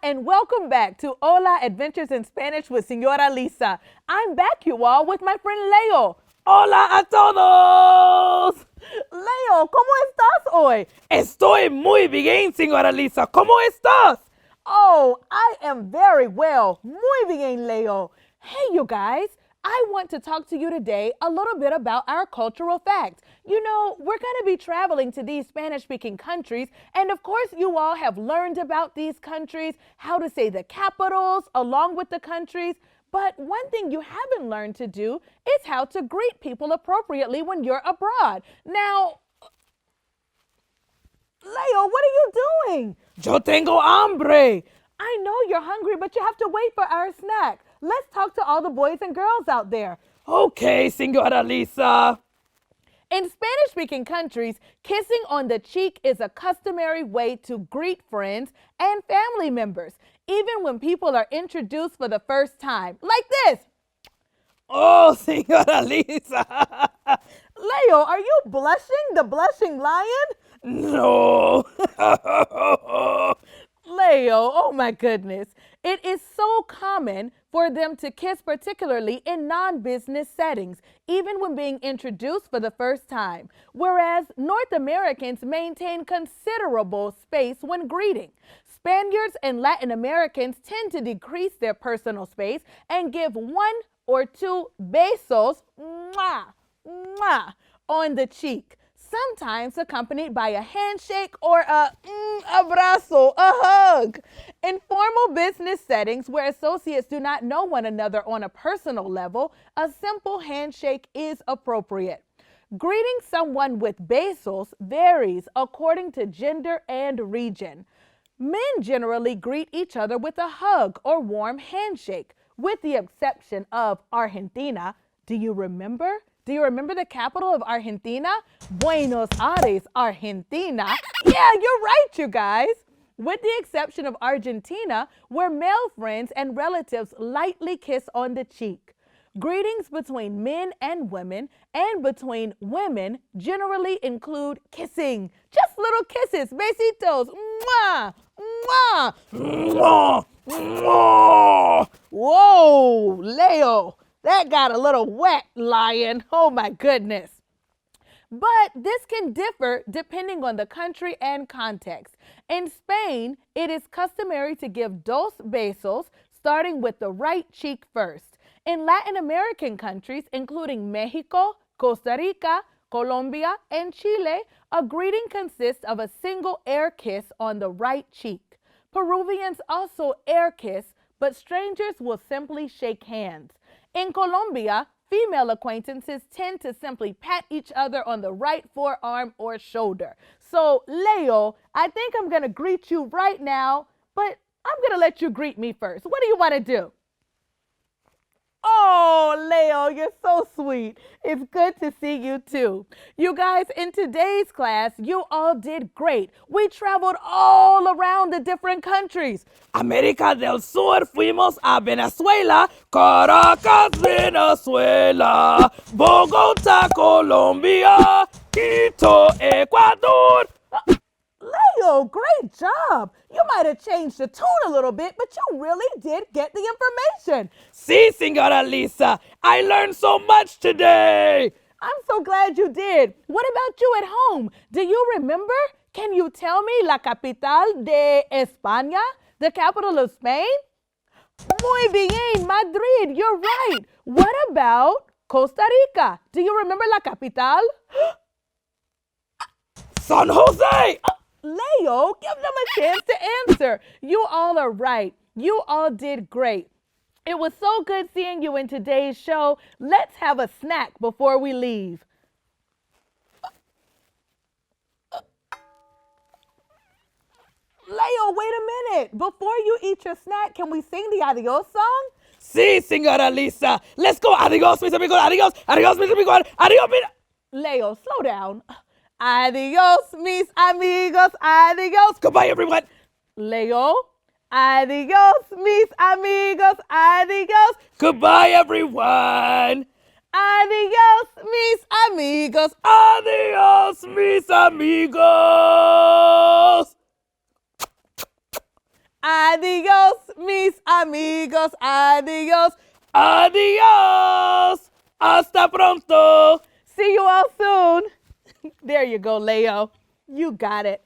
and welcome back to Hola Adventures in Spanish with Señora Lisa. I'm back, you all, with my friend Leo. ¡Hola a todos! Leo, ¿cómo estás hoy? Estoy muy bien, señora Lisa. ¿Cómo estás? Oh, I am very well. Muy bien, Leo. Hey, you guys. I want to talk to you today a little bit about our cultural facts. You know, we're going to be traveling to these Spanish-speaking countries, and of course, you all have learned about these countries, how to say the capitals along with the countries. But one thing you haven't learned to do is how to greet people appropriately when you're abroad. Now, Leo, what are you doing? Yo tengo hambre. I know you're hungry, but you have to wait for our snack. Let's talk to all the boys and girls out there. Okay, señora Lisa. In Spanish-speaking countries, kissing on the cheek is a customary way to greet friends and family members, even when people are introduced for the first time. Like this. Oh, señora Lisa. Leo, are you blushing? The blushing lion? No. Leo, oh my goodness. It is so common for them to kiss, particularly in non-business settings, even when being introduced for the first time, whereas North Americans maintain considerable space when greeting. Spaniards and Latin Americans tend to decrease their personal space and give one or two besos, mwah, mwah, on the cheek, sometimes accompanied by a handshake or a abrazo, a hug. In formal business settings where associates do not know one another on a personal level, a simple handshake is appropriate. Greeting someone with besos varies according to gender and region. Men generally greet each other with a hug or warm handshake, with the exception of Argentina. Do you remember? Do you remember the capital of Argentina? Buenos Aires, Argentina. Yeah, you're right, you guys. With the exception of Argentina, where male friends and relatives lightly kiss on the cheek. Greetings between men and between women generally include kissing. Just little kisses, besitos, mwah, mwah, Mwah, mwah. Whoa, Leo, that got a little wet, lion. Oh my goodness. But this can differ depending on the country and context. In Spain, it is customary to give dos besos, starting with the right cheek first. In Latin American countries, including Mexico, Costa Rica, Colombia, and Chile, a greeting consists of a single air kiss on the right cheek. Peruvians also air kiss, but strangers will simply shake hands. In Colombia, female acquaintances tend to simply pat each other on the right forearm or shoulder. So, Leo, I think I'm going to greet you right now, but I'm going to let you greet me first. What do you want to do? Oh, Leo, you're so sweet. It's good to see you too. You guys, in today's class, you all did great. We traveled all around the different countries. América del Sur, fuimos a Venezuela, Caracas, Venezuela, Bogotá, Colombia, Quito, Ecuador. Leo, great job. You might have changed the tune a little bit, but you really did get the information. Sí, señora Lisa. I learned so much today. I'm so glad you did. What about you at home? Do you remember? Can you tell me la capital de España? The capital of Spain? Muy bien, Madrid. You're right. What about Costa Rica? Do you remember la capital? San Jose. Leo, give them a chance to answer. You all are right. You all did great. It was so good seeing you in today's show. Let's have a snack before we leave. Leo, wait a minute. Before you eat your snack, can we sing the adios song? Sí, señora Lisa. Let's go. Adiós, mis amigos. Adiós. Adiós, mis amigos. Adiós, mis... Leo, slow down. Adios, mis amigos. Adios. Goodbye, everyone. Leo. Adios, mis amigos. Adios. Goodbye, everyone. Adios, mis amigos. Adiós, mis amigos. Adios, mis amigos. Adios. Adios. Hasta pronto. See you all soon. There you go, Leo. You got it.